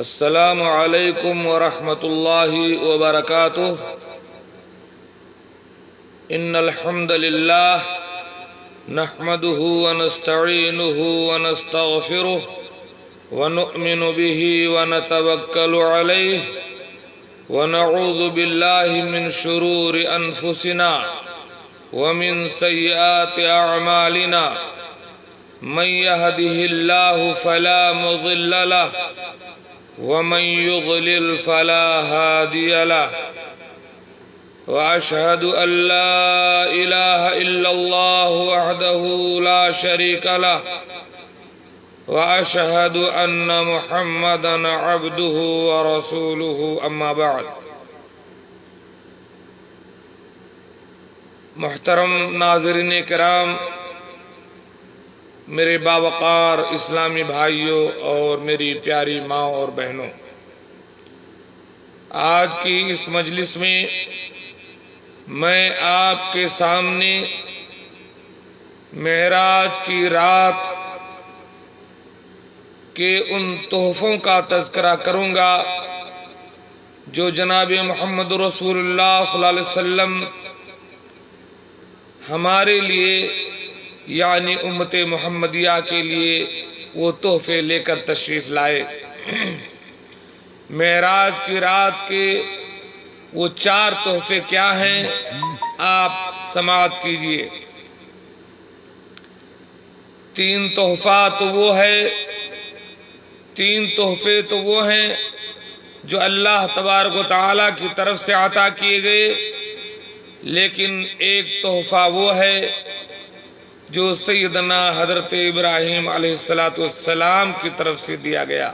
السلام علیکم ورحمۃ اللہ وبرکاتہ۔ ان الحمد للہ نحمده ونستعینه ونستغفره ونؤمن به ونتوکل علیہ ونعوذ باللہ من شرور انفسنا ومن سیئات اعمالنا من يهده الله فلا مضل له ومن يضلل فلا هادي له وأشهد أن لا إله إلا الله وحده لا شريك له وأشهد أن محمدا عبده ورسوله أما بعد۔ محترم ناظرین کرام، میرے باوقار اسلامی بھائیوں اور میری پیاری ماں اور بہنوں، آج کی اس مجلس میں آپ کے سامنے معراج کی رات کے ان تحفوں کا تذکرہ کروں گا جو جناب محمد رسول اللہ صلی اللہ علیہ وسلم ہمارے لیے یعنی امت محمدیہ کے لیے وہ تحفے لے کر تشریف لائے۔ معراج کی رات کے وہ 4 تحفے کیا ہیں، آپ سماعت کیجئے۔ 3 تحفے تو وہ ہیں جو اللہ تبارک و تعالیٰ کی طرف سے عطا کیے گئے، لیکن ایک تحفہ وہ ہے جو سیدنا حضرت ابراہیم علیہ السلام کی طرف سے دیا گیا۔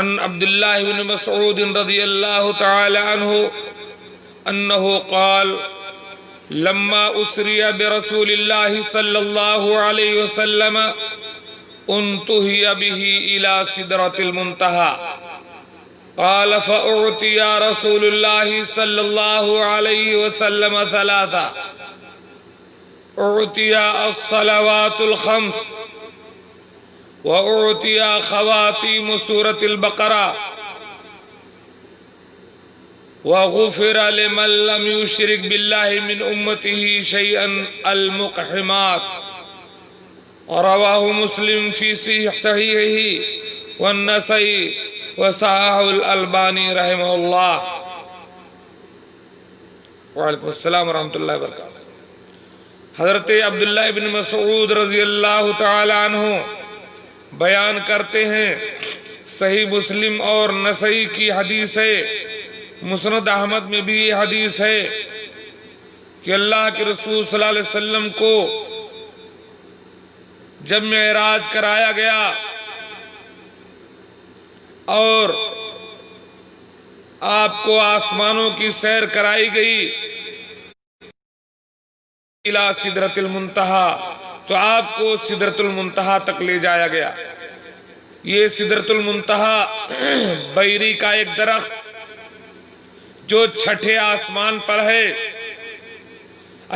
عن عبداللہ بن مسعود رضی اللہ تعالی عنہ انہو قال لما اسری برسول اللہ صلی اللہ علیہ وسلم انتہی به الى سدرۃ المنتہى قال فأعطي رسول الله صلى الله عليه وسلم 3 أعطي الصلوات الخمس وأعطي خواتيم سورة البقرة وغفر لمن لم يشرك بالله من أمته شيئا المقحمات، رواه مسلم في صحيحه والنسائي وصححه الألباني رحمہ اللہ۔ وعلیکم السلام ورحمۃ اللہ وبرکاتہ۔ حضرت عبداللہ بن مسعود رضی اللہ تعالی عنہ بیان کرتے ہیں، صحیح مسلم اور نسائی کی حدیث ہے، مسند احمد میں بھی یہ حدیث ہے کہ اللہ کے رسول صلی اللہ علیہ وسلم کو جب معراج کرایا گیا اور آپ کو آسمانوں کی سیر کرائی گئی الى سدرۃ المنتہی، تو آپ کو سدرۃ المنتہی تک لے جایا گیا۔ یہ سدرۃ المنتہی بیری کا ایک درخت جو 6 آسمان پر ہے،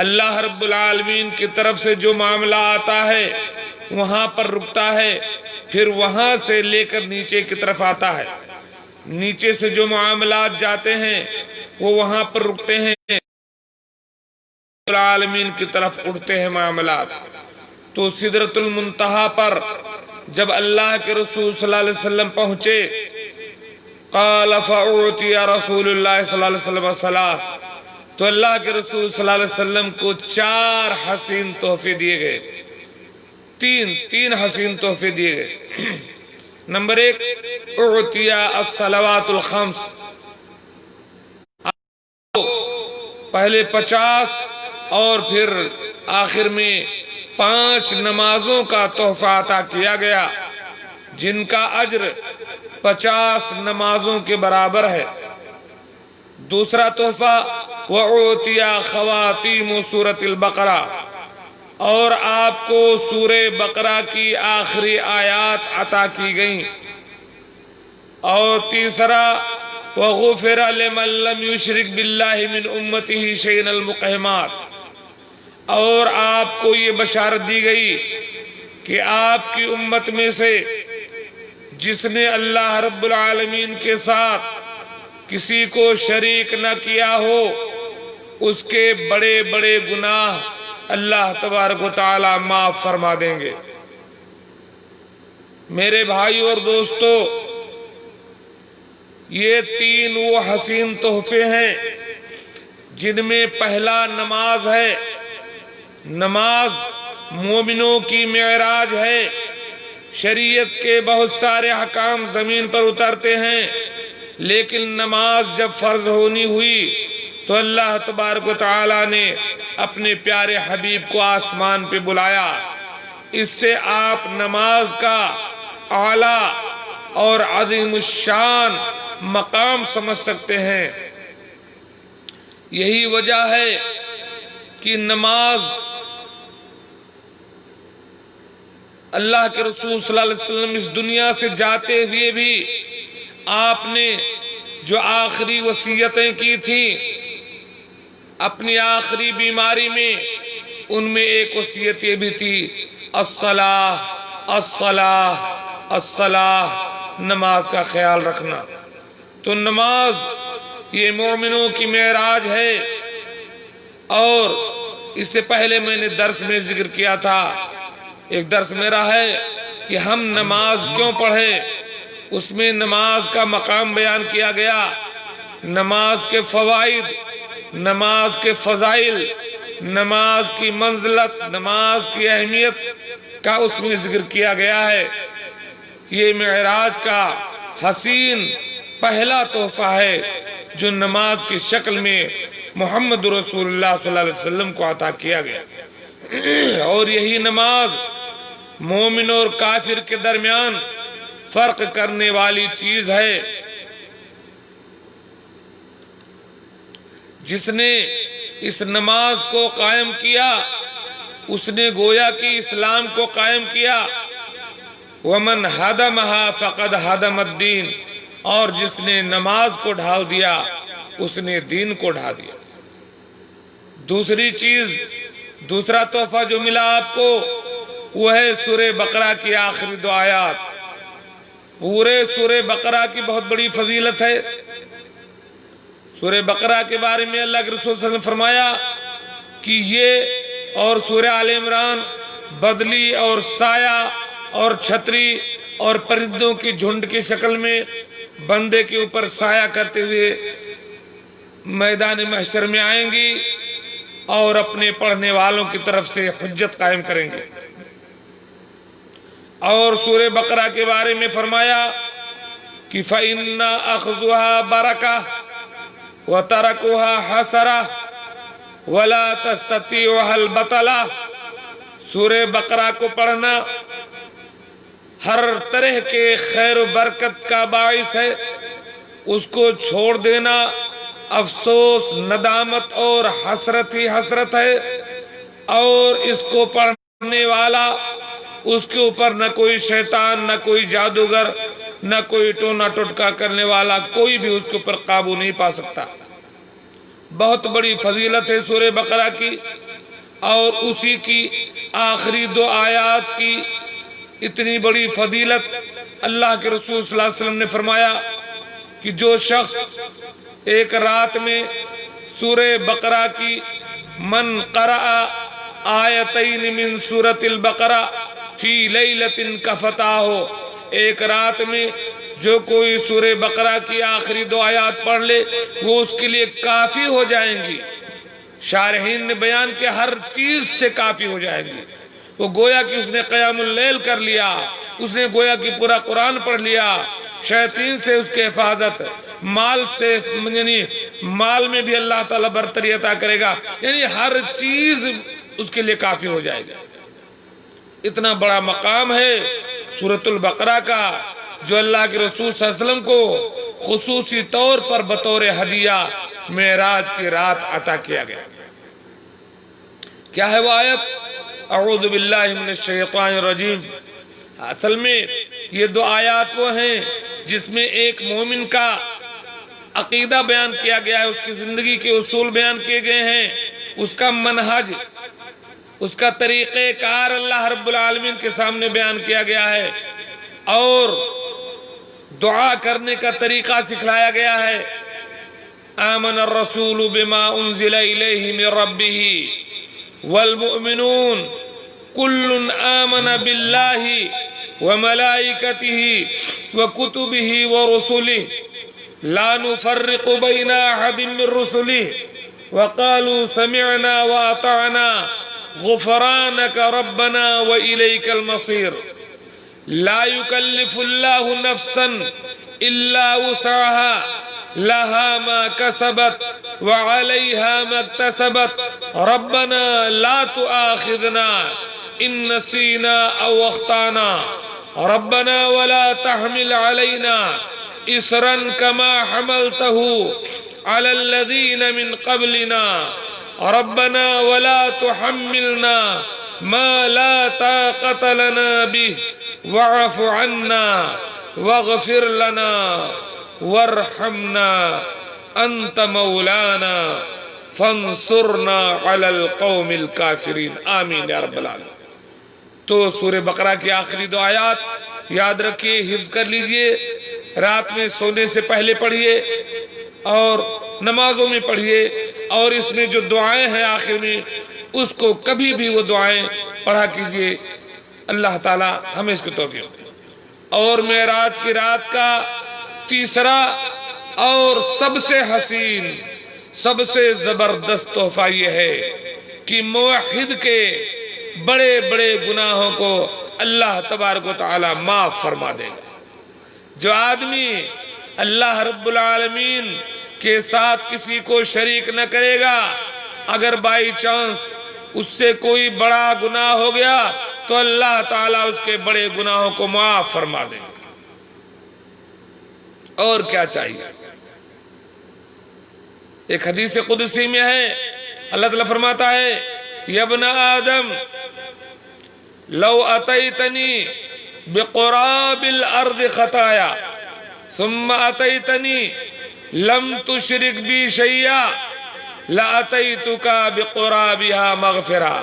اللہ رب العالمین کی طرف سے جو معاملہ آتا ہے وہاں پر رکتا ہے، پھر وہاں سے لے کر نیچے کی طرف آتا ہے، نیچے سے جو معاملات جاتے ہیں وہ وہاں پر رکتے ہیں، العالمین کی طرف اٹھتے ہیں معاملات۔ تو سدرۃ المنتہی پر جب اللہ کے رسول صلی اللہ علیہ وسلم پہنچے، قال فأعطي رسول اللہ صلی اللہ علیہ وسلم 3، تو اللہ کے رسول صلی اللہ علیہ وسلم کو 4 حسین تحفے دیے گئے، 3 حسین تحفے دیے گئے۔ نمبر 1 اعطی الصلوات الخمس، پہلے 50 اور پھر آخر میں 5 نمازوں کا تحفہ عطا کیا گیا جن کا اجر 50 نمازوں کے برابر ہے۔ دوسرا تحفہ وَأُعْطِيَ خَوَاتِيمُ سورۃ البقرہ، اور آپ کو سورہ بقرہ کی آخری آیات عطا کی گئیں۔ اور تیسرا وَغُفِرَ لِمَن لَّمْ يُشْرِكْ بِاللَّهِ مِنْ أُمَّتِهِ شَيْئًا الْمُقْحِمَاتِ، اور آپ کو یہ بشارت دی گئی کہ آپ کی امت میں سے جس نے اللہ رب العالمین کے ساتھ کسی کو شریک نہ کیا ہو اس کے بڑے بڑے گناہ اللہ تبارک و تعالی معاف فرما دیں گے۔ میرے بھائیو اور دوستو، یہ تین وہ حسین تحفے ہیں جن میں پہلا نماز ہے۔ نماز مومنوں کی معراج ہے۔ شریعت کے بہت سارے احکام زمین پر اترتے ہیں، لیکن نماز جب فرض ہونی ہوئی تو اللہ تبارک و تعالی نے اپنے پیارے حبیب کو آسمان پہ بلایا۔ اس سے آپ نماز کا اعلیٰ اور عظیم الشان مقام سمجھ سکتے ہیں۔ یہی وجہ ہے کہ نماز اللہ کے رسول صلی اللہ علیہ وسلم اس دنیا سے جاتے ہوئے بھی آپ نے جو آخری وصیتیں کی تھیں اپنی آخری بیماری میں، ان میں ایک وصیت یہ بھی تھی، الصلاۃ الصلاۃ الصلاۃ، نماز کا خیال رکھنا۔ تو نماز یہ مومنوں کی معراج ہے۔ اور اس سے پہلے میں نے درس میں ذکر کیا تھا، ایک درس میرا ہے کہ ہم نماز کیوں پڑھیں، اس میں نماز کا مقام بیان کیا گیا، نماز کے فوائد، نماز کے فضائل، نماز کی منزلت، نماز کی اہمیت کا اس میں ذکر کیا گیا ہے۔ یہ معراج کا حسین پہلا تحفہ ہے جو نماز کی شکل میں محمد رسول اللہ صلی اللہ علیہ وسلم کو عطا کیا گیا۔ اور یہی نماز مومن اور کافر کے درمیان فرق کرنے والی چیز ہے۔ جس نے اس نماز کو قائم کیا اس نے گویا کہ اسلام کو قائم کیا۔ وَمَنْ هَدَمَهَا فَقَدْ هَدَمَ الدِّينَ، اور جس نے نماز کو ڈھال دیا اس نے دین کو ڈھا دیا۔ دوسری چیز، دوسرا تحفہ جو ملا آپ کو وہ ہے سورہ بقرہ کی آخری دو آیات۔ پورے سورہ بقرہ کی بہت بڑی فضیلت ہے۔ سورہ بقرہ کے بارے میں اللہ کے رسول صلی اللہ علیہ وسلم نے فرمایا کہ یہ اور سورہ آل عمران بدلی اور سایہ اور چھتری اور پرندوں کی جھنڈ کی شکل میں بندے کے اوپر سایہ کرتے ہوئے میدان محشر میں آئیں گی اور اپنے پڑھنے والوں کی طرف سے حجت قائم کریں گے۔ اور سورہ بقرہ کے بارے میں فرمایا کہ فَإِنَّ أَخْذُهَا بَرَكَةٌ وَتَرَكُهَا حَسَرَةٌ وَلَا تَسْتَطِيعُهَا الْبَطَلَةُ۔ سورہ بقرہ کو پڑھنا ہر طرح کے خیر و برکت کا باعث ہے، اس کو چھوڑ دینا افسوس، ندامت اور حسرت ہی حسرت ہے۔ اور اس کو پڑھنے والا، اس کے اوپر نہ کوئی شیطان، نہ کوئی جادوگر، نہ کوئی ٹونا ٹوٹکا کرنے والا، کوئی بھی اس کے اوپر قابو نہیں پا سکتا۔ بہت بڑی فضیلت ہے سورہ بقرہ کی، اور اسی کی آخری دو آیات کی اتنی بڑی فضیلت اللہ کے رسول صلی اللہ علیہ وسلم نے فرمایا کہ جو شخص ایک رات میں سورہ بقرہ کی من قرأ آیتین من سورۃ البقرہ فی لیلۃ کفتاہ، ایک رات میں جو کوئی سورہ بقرہ کی آخری دو آیات پڑھ لے وہ اس کے لیے کافی ہو جائیں گی۔ شارحین نے بیان کہ ہر چیز سے کافی ہو جائے گی۔ وہ گویا کہ اس نے قیام اللیل کر لیا، اس نے گویا کہ پورا قرآن پڑھ لیا، شیاطین سے اس کی حفاظت، مال سے، یعنی مال میں بھی اللہ تعالیٰ برتری عطا کرے گا، یعنی ہر چیز اس کے لیے کافی ہو جائے گا۔ اتنا بڑا مقام ہے سورۃ البقرہ کا جو اللہ کے رسول صلی اللہ علیہ وسلم کو خصوصی طور پر بطور ہدیہ معراج کی رات عطا کیا گیا۔ کیا ہے وہ آیت؟ اعوذ باللہ من الشیطان الرجیم۔ اصل میں یہ دو آیات وہ ہیں جس میں ایک مومن کا عقیدہ بیان کیا گیا ہے، اس کی زندگی کے اصول بیان کیے گئے ہیں، اس کا منہج اس کا طریقہ کار اللہ رب العالمین کے سامنے بیان کیا گیا ہے اور دعا کرنے کا طریقہ سکھلایا گیا ہے۔ آمن الرسول بما انزل الیہ من ربہ والمؤمنون کل آمن باللہ وملائکتہ وکتبہ ورسلہ لا نفرق بین احد من رسلہ وقالوا سمعنا واطعنا غفرانك ربنا وإليك المصير لا يكلف الله نفسا إلا وسعها لها ما كسبت وعليها ما اكتسبت ربنا لا تؤاخذنا إن نسينا أو أخطأنا ربنا ولا تحمل علينا إصرا كما حملته على الذين من قبلنا ربنا ولا تحملنا ما لا طاقة لنا به واعف عنا واغفر لنا وارحمنا أنت مولانا فانصرنا على القوم الكافرين آمین یا رب العالمین۔ تو سورہ بقرہ کی آخری دو آیات یاد رکھیے، حفظ کر لیجئے، رات میں سونے سے پہلے پڑھیے اور نمازوں میں پڑھیے، اور اس میں جو دعائیں ہیں آخر میں اس کو کبھی بھی وہ دعائیں پڑھا کیجئے۔ اللہ تعالی ہمیں اس کو توفیق دے۔ اور معراج کی رات کا تیسرا اور سب سے حسین، سب سے زبردست تحفہ یہ ہے کہ موحد کے بڑے بڑے گناہوں کو اللہ تبارک و تعالی معاف فرما دے گا۔ جو آدمی اللہ رب العالمین کے ساتھ کسی کو شریک نہ کرے گا، اگر بائی چانس اس سے کوئی بڑا گناہ ہو گیا تو اللہ تعالیٰ اس کے بڑے گناہوں کو معاف فرما دے گا۔ اور کیا چاہیے؟ ایک حدیث قدسی میں ہے، اللہ تعالیٰ فرماتا ہے یا ابن آدم لو اتیتنی بقراب الارض خطایا ثم اتیتنی لم تشرک بی شیئا لاتیتک بقرابها مغفرہ۔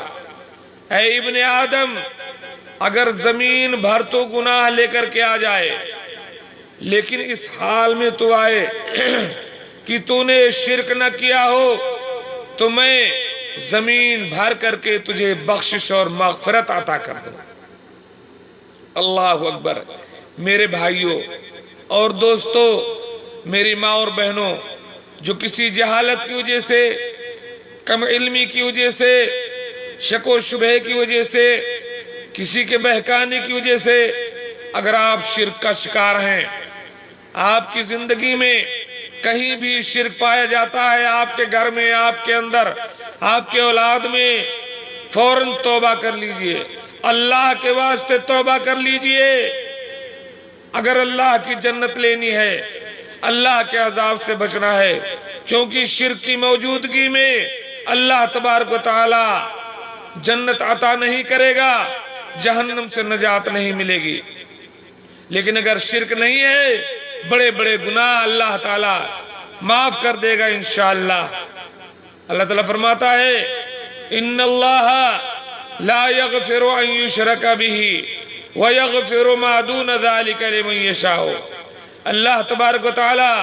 اے ابن آدم، اگر زمین بھر تو گناہ لے کر کے آ جائے، لیکن اس حال میں تو آئے کہ تو نے شرک نہ کیا ہو، تو میں زمین بھر کر کے تجھے بخشش اور مغفرت عطا کر دوں۔ اللہ اکبر۔ میرے بھائیوں اور دوستو، میری ماں اور بہنوں، جو کسی جہالت کی وجہ سے، کم علمی کی وجہ سے، شک و شبہ کی وجہ سے، کسی کے بہکانے کی وجہ سے اگر آپ شرک کا شکار ہیں، آپ کی زندگی میں کہیں بھی شرک پایا جاتا ہے، آپ کے گھر میں، آپ کے اندر، آپ کے اولاد میں، فوراً توبہ کر لیجئے، اللہ کے واسطے توبہ کر لیجئے۔ اگر اللہ کی جنت لینی ہے، اللہ کے عذاب سے بچنا ہے، کیونکہ شرک کی موجودگی میں اللہ تبارک و تعالی جنت عطا نہیں کرے گا، جہنم سے نجات نہیں ملے گی۔ لیکن اگر شرک نہیں ہے، بڑے بڑے گناہ اللہ تعالی معاف کر دے گا انشاءاللہ۔ اللہ تعالیٰ فرماتا ہے ان اللہ لا یغفر ان یشرک بہ ویغفر ما دون ذلک لمن یشاء۔ اللہ تبارک و تعالی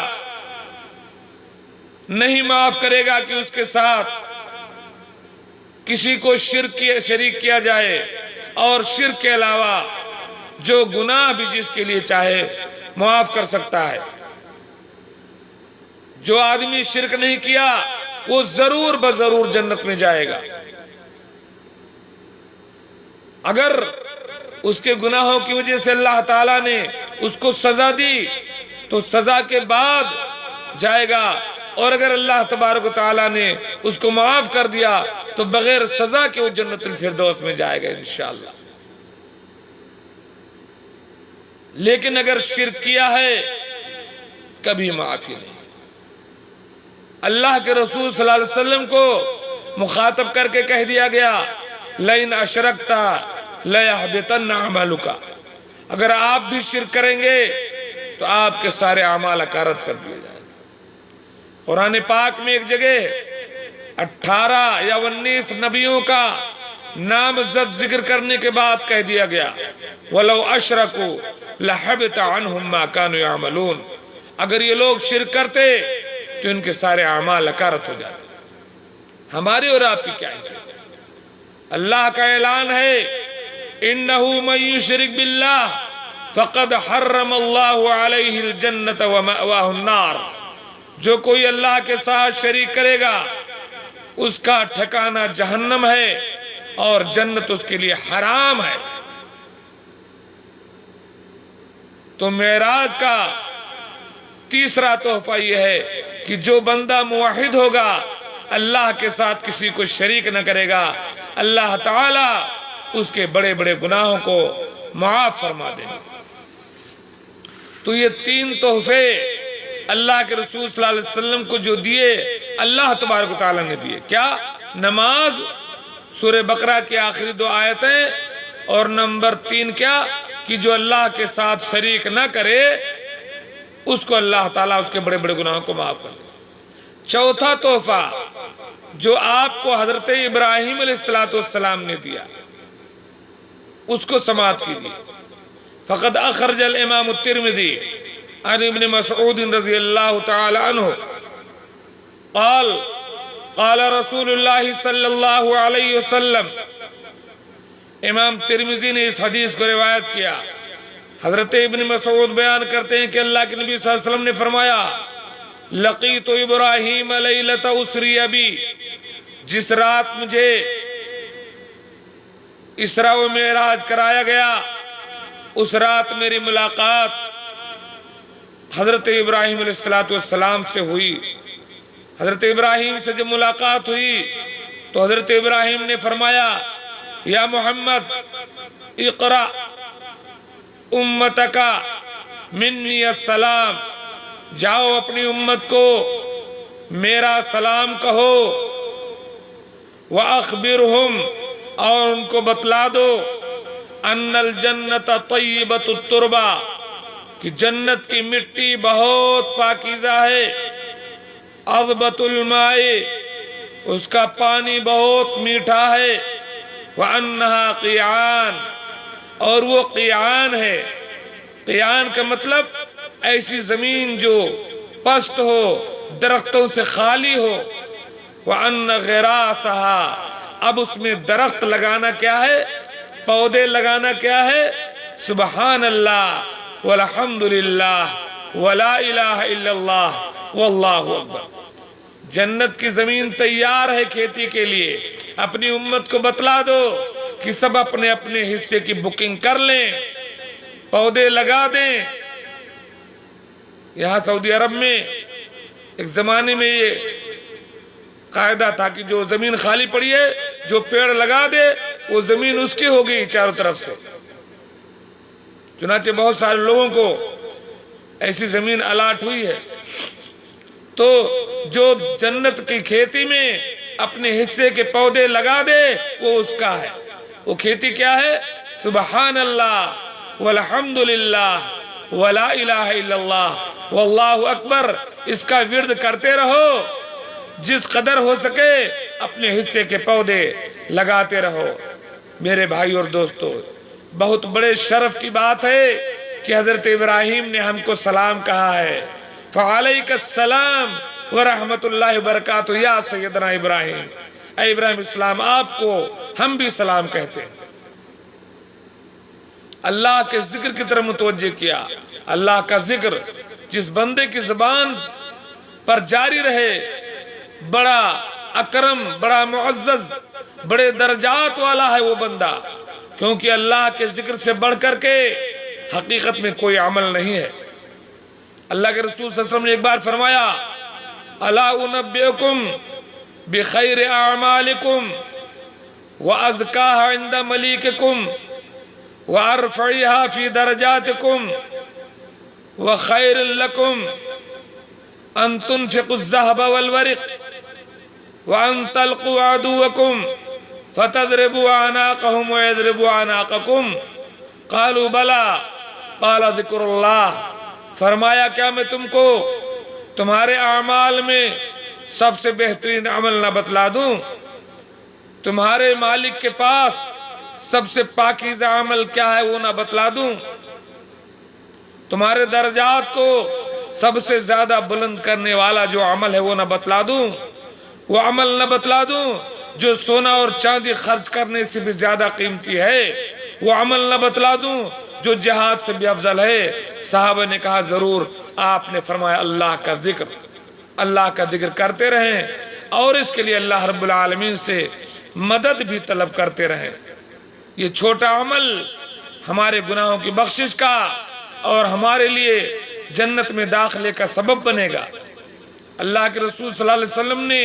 نہیں معاف کرے گا کہ اس کے ساتھ کسی کو شریک کیا جائے، اور شرک کے علاوہ جو گناہ بھی جس کے لیے چاہے معاف کر سکتا ہے۔ جو آدمی شرک نہیں کیا وہ ضرور بضرور جنت میں جائے گا۔ اگر اس کے گناہوں کی وجہ سے اللہ تعالیٰ نے اس کو سزا دی تو سزا کے بعد جائے گا، اور اگر اللہ تبارک و تعالیٰ نے اس کو معاف کر دیا تو بغیر سزا کے وہ جنت الفردوس میں جائے گا انشاءاللہ۔ لیکن اگر شرک کیا ہے کبھی معافی نہیں۔ اللہ کے رسول صلی اللہ علیہ وسلم کو مخاطب کر کے کہہ دیا گیا لَإِنْ أَشْرَكْتَ لَيَحْبِطَنَّ عَمَلُكَ، اگر آپ بھی شرک کریں گے تو آپ کے سارے اعمال اکارت کر دیے جائیں گے۔ قرآن پاک میں ایک جگہ 18 یا 19 نبیوں کا نامزد ذکر کرنے کے بعد کہہ دیا گیا وَلَوْ أَشْرَكُوا لَحَبِطَ عَنْهُمْ مَا كَانُوا يَعْمَلُونَ، اگر یہ لوگ شرک کرتے تو ان کے سارے اعمال اکارت ہو جاتے۔ ہماری اور آپ کی کیا حیثیت ہے؟ اللہ کا اعلان ہے إِنَّهُ مَن يُشْرِكْ بِاللَّهِ فَقَدْ حَرَّمَ اللَّهُ عَلَيْهِ الْجَنَّةَ وَمَأْوَاهُ النَّارُ، جو کوئی اللہ کے ساتھ شریک کرے گا اس کا ٹھکانہ جہنم ہے اور جنت اس کے لیے حرام ہے۔ تو معراج کا تیسرا تحفہ یہ ہے کہ جو بندہ موحد ہوگا اللہ کے ساتھ کسی کو شریک نہ کرے گا، اللہ تعالیٰ اس کے بڑے بڑے گناہوں کو معاف فرما دیں گے۔ تو یہ تین تحفے اللہ کے رسول صلی اللہ علیہ وسلم کو جو دیے اللہ تبارک و تعالیٰ نے دیے، کیا؟ نماز، سورہ بقرہ کی آخری 2 آیتیں، اور نمبر 3 کیا؟ کہ جو اللہ کے ساتھ شریک نہ کرے اس کو اللہ تعالیٰ اس کے بڑے بڑے گناہوں کو معاف کر دے۔ چوتھا تحفہ جو آپ کو حضرت ابراہیم علیہ السلام نے دیا، اس کو سماعت کیجیے۔ فقد اخرج الامام الترمذی عن ابن مسعود رضی اللہ تعالی عنہ قال قال رسول اللہ صلی اللہ علیہ وسلم، امام ترمذی نے اس حدیث کو روایت کیا، حضرت ابن مسعود بیان کرتے ہیں کہ اللہ کے نبی صلی اللہ علیہ وسلم نے فرمایا لقیت ابراہیم لیلۃ اسری بی، جس رات مجھے اسراء و معراج کرایا گیا اس رات میری ملاقات حضرت ابراہیم علیہ السلام سے ہوئی۔ حضرت ابراہیم سے جب ملاقات ہوئی تو حضرت ابراہیم نے فرمایا یا محمد اقرأ امتک منی السلام، جاؤ اپنی امت کو میرا سلام کہو، وَأَخْبِرْهُمْ، اور ان کو بتلا دو ان الجنت طیبۃ التربہ، کہ جنت کی مٹی بہت پاکیزہ ہے، عذبۃ الماء، اس کا پانی بہت میٹھا ہے، وَأَنَّهَا قِيعان، اور وہ قیعان ہے۔ قیعان کا مطلب ایسی زمین جو پست ہو، درختوں سے خالی ہو، وَأَنَّ غِرَاسَهَا، اب اس میں درخت لگانا کیا ہے؟ پودے لگانا کیا ہے؟ سبحان اللہ والحمدللہ ولا الہ الا اللہ واللہ اکبر۔ جنت کی زمین تیار ہے کھیتی کے لیے، اپنی امت کو بتلا دو کہ سب اپنے اپنے حصے کی بکنگ کر لیں، پودے لگا دیں۔ یہاں سعودی عرب میں ایک زمانے میں یہ قاعدہ تھا کہ جو زمین خالی پڑی ہے جو پیڑ لگا دے وہ زمین اس کی ہو گئی چاروں طرف سے۔ چنانچہ بہت سارے لوگوں کو ایسی زمین الاٹ ہوئی ہے، تو جو جنت کی کھیتی میں اپنے حصے کے پودے لگا دے وہ اس کا ہے۔ وہ کھیتی کیا ہے؟ سبحان اللہ والحمدللہ ولا الہ الا اللہ واللہ اکبر، اس کا ورد کرتے رہو، جس قدر ہو سکے اپنے حصے کے پودے لگاتے رہو۔ میرے بھائی اور دوستو، بہت بڑے شرف کی بات ہے کہ حضرت ابراہیم نے ہم کو سلام کہا ہے، فعلیک السلام ورحمت اللہ وبرکاتہ یا سیدنا ابراہیم، اے ابراہیم السلام آپ کو ہم بھی سلام کہتے ہیں۔ اللہ کے ذکر کی طرف متوجہ کیا۔ اللہ کا ذکر جس بندے کی زبان پر جاری رہے، بڑا اکرم، بڑا معزز، بڑے درجات والا ہے وہ بندہ، کیونکہ اللہ کے ذکر سے بڑھ کر کے حقیقت میں کوئی عمل نہیں ہے۔ اللہ کے رسول صلی اللہ علیہ وسلم نے ایک بار فرمایا الا انبئکم بخیر اعمالکم وازکاها عند ملیککم وارفعها فی درجاتکم وخیر لکم ان تنفقوا الذهب والورق وان تلقوا عدوکم فتضربوا اعناقهم ويضربوا اعناقكم قالوا بلى قال ذکر اللہ، فرمایا کیا میں تم کو تمہارے اعمال میں سب سے بہترین عمل نہ بتلا دوں؟ تمہارے مالک کے پاس سب سے پاکیزہ عمل کیا ہے وہ نہ بتلا دوں؟ تمہارے درجات کو سب سے زیادہ بلند کرنے والا جو عمل ہے وہ نہ بتلا دوں؟ وہ عمل نہ بتلا دوں جو سونا اور چاندی خرچ کرنے سے بھی زیادہ قیمتی ہے؟ وہ عمل نہ بتلا دوں جو جہاد سے بھی افضل ہے؟ صحابہ نے کہا ضرور۔ آپ نے فرمایا اللہ کا ذکر کرتے رہیں اور اس کے لیے اللہ رب العالمین سے مدد بھی طلب کرتے رہیں۔ یہ چھوٹا عمل ہمارے گناہوں کی بخشش کا اور ہمارے لیے جنت میں داخلے کا سبب بنے گا۔ اللہ کے رسول صلی اللہ علیہ وسلم نے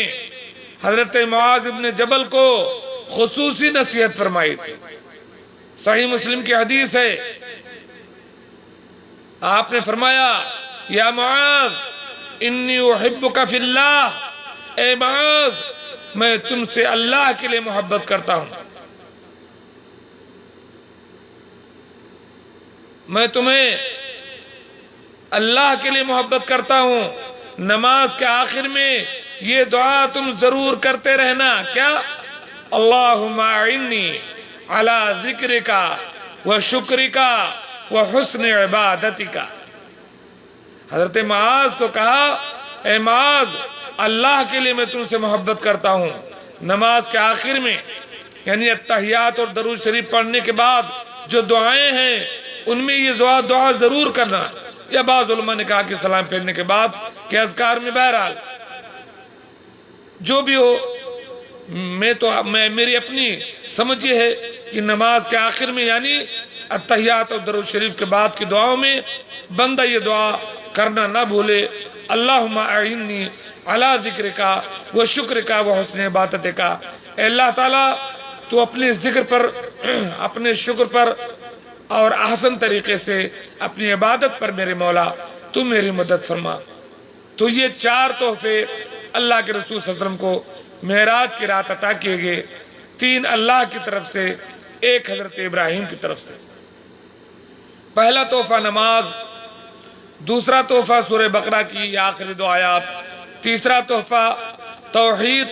حضرت معاذ بن جبل کو خصوصی نصیحت فرمائی تھی۔ صحیح مسلم کی حدیث ہے، آپ نے فرمایا یا معاذ انی احبک فی اللہ، اے معاذ میں تم سے اللہ کے لیے محبت کرتا ہوں، میں تمہیں اللہ کے لیے محبت کرتا ہوں۔ نماز کے آخر میں یہ دعا تم ضرور کرتے رہنا، کیا؟ اللہم اعنی علی ذکرک و شکرک و حسن عبادتک۔ حضرت معاذ کو کہا اے معاذ اللہ کے لیے میں تم سے محبت کرتا ہوں، نماز کے آخر میں یعنی اتحیات اور درود شریف پڑھنے کے بعد جو دعائیں ہیں ان میں یہ دعا ضرور کرنا، یا بعض علماء نے کہا کہ سلام پھیرنے کے بعد کہ اذکار میں بہرحال جو بھی ہو، میری اپنی سمجھ یہ ہے کہ نماز کے آخر میں یعنی اتحیات اور درود شریف کے بعد کی دعاؤں میں بندہ یہ دعا کرنا نہ بھولے، اللہم اعنی علی ذکرک و شکرک و حسن عبادتک۔ اے اللہ تعالیٰ تو اپنے ذکر پر، اپنے شکر پر اور احسن طریقے سے اپنی عبادت پر میرے مولا تو میری مدد فرما۔ تو یہ چار تحفے اللہ کے رسول صلی اللہ علیہ وسلم کو معراج کی رات عطا کیے گئے، 3 اللہ کی طرف سے، 1 حضرت ابراہیم کی طرف سے۔ پہلا تحفہ نماز، دوسرا تحفہ سورہ بقرہ کی آخری 2 آیات، تیسرا تحفہ توحید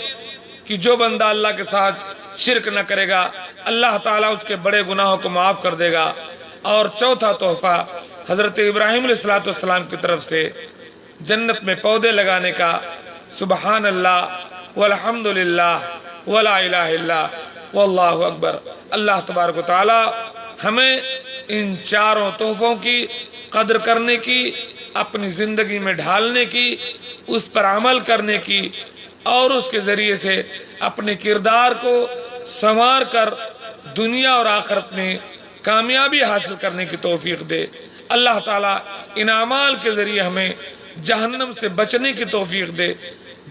کہ جو بندہ اللہ کے ساتھ شرک نہ کرے گا اللہ تعالیٰ اس کے بڑے گناہوں کو معاف کر دے گا، اور چوتھا تحفہ حضرت ابراہیم علیہ السلام کی طرف سے جنت میں پودے لگانے کا، سبحان اللہ والحمدللہ ولا الہ الا واللہ اکبر۔ اللہ تبارک و تعالی ہمیں ان چاروں تحفوں کی قدر کرنے کی، اپنی زندگی میں ڈھالنے کی، اس پر عمل کرنے کی، اور اس کے ذریعے سے اپنے کردار کو سنوار کر دنیا اور آخرت میں کامیابی حاصل کرنے کی توفیق دے۔ اللہ تعالیٰ ان اعمال کے ذریعے ہمیں جہنم سے بچنے کی توفیق دے،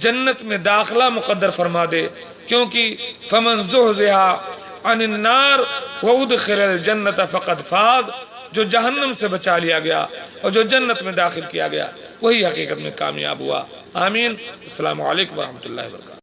جنت میں داخلہ مقدر فرما دے، کیونکہ فمن زحزح عن النار وادخل الجنت فقد فاز، جو جہنم سے بچا لیا گیا اور جو جنت میں داخل کیا گیا وہی حقیقت میں کامیاب ہوا۔ آمین۔ السلام علیکم ورحمۃ اللہ وبرکاتہ۔